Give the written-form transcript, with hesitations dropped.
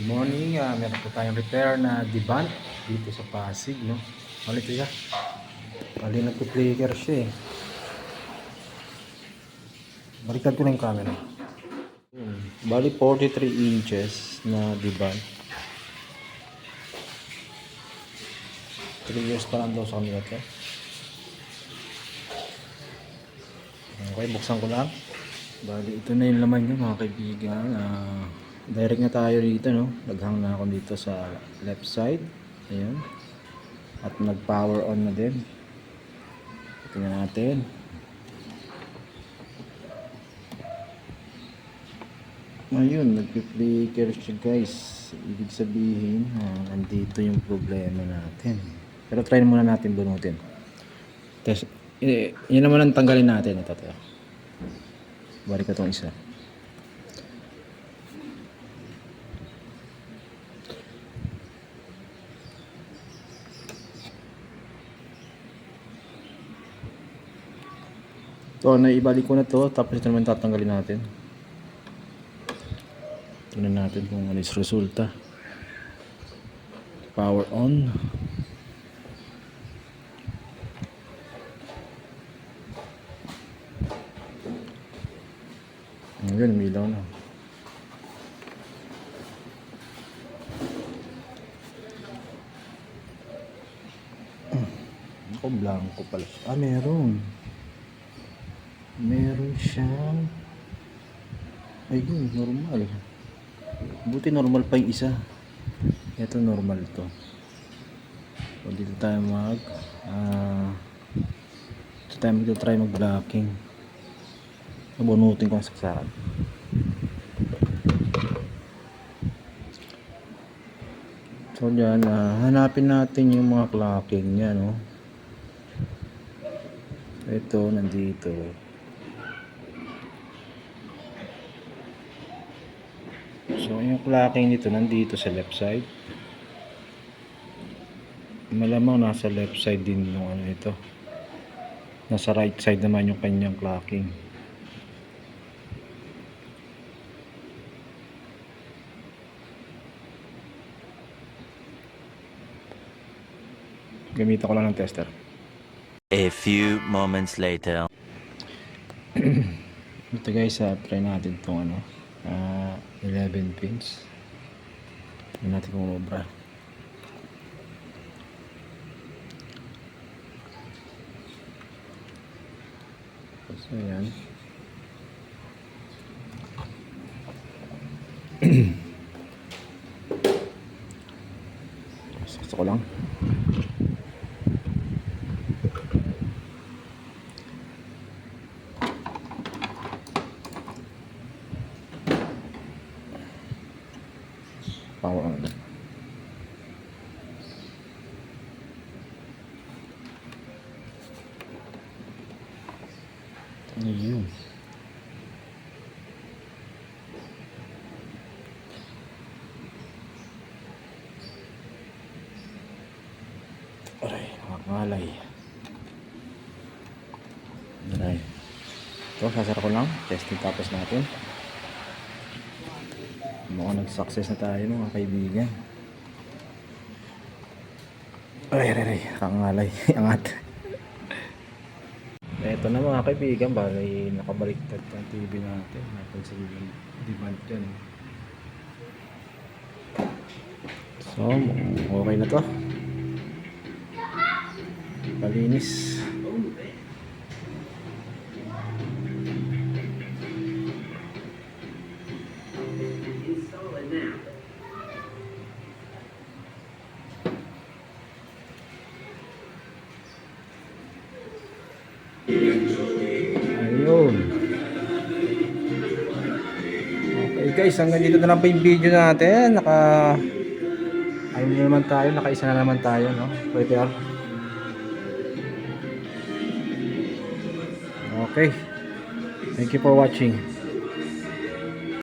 Good morning, meron po tayong repair na Devant dito sa Pasig, no? Bali ito siya. Bali nagpi-flicker siya eh. Baliktad ko na yung camera. Bali 43 inches na Devant. 3 years pa lang daw sa kanila ito. Okay, buksan ko lang. Bali ito na yung laman nyo mga kaibigan. Direct na tayo dito, no? Naghang na ako dito sa left side. Ayan. At nag power on na din. Tingnan natin. Ayun, nagpi-flicker siya guys. Ibig sabihin, nandito yung problema natin. Pero try muna natin bunutin. Test, yun naman ang tanggalin natin. Ito. Balik ka itong isa. So, naibalik ko na to, tapos ito naman tatanggalin natin. Tingnan natin kung ano yung resulta. Power on. Ngayon, umilaw na. Ako, blanco pala. Meron siyang ayun, normal. Buti normal pa yung isa. Ito normal to. So dito tayo try mag blocking. Bunutin ko ang saksakan. So dyan, hanapin natin yung mga clocking nya, no? Ito, nandito. So yung clocking nito nandito sa left side. Malamang nasa left side din yung ano ito. Nasa right side naman yung kanyang clocking. Gamitan ko lang ng tester. A few moments later. Ito guys, try natin itong 11 pins. Tignan natin kung obra. So yan. Saksa ko lang. Power on. Ayun. Aray, nakakalay. Aray. Ito, sasara ko lang. Testing tapos natin. Mukhang nag-success na tayo mga kaibigan. Aray, kangalay. Angat. Ito na mga kaibigan, bali nakabaliktad ang TV natin. Napansin Devant yan. So, okay na to. Malinis. Ayun. Okay guys, hanggang dito na lang po yung video natin. Ayun na naman tayo, nakaisa na naman tayo, no? Repair. Okay. Thank you for watching.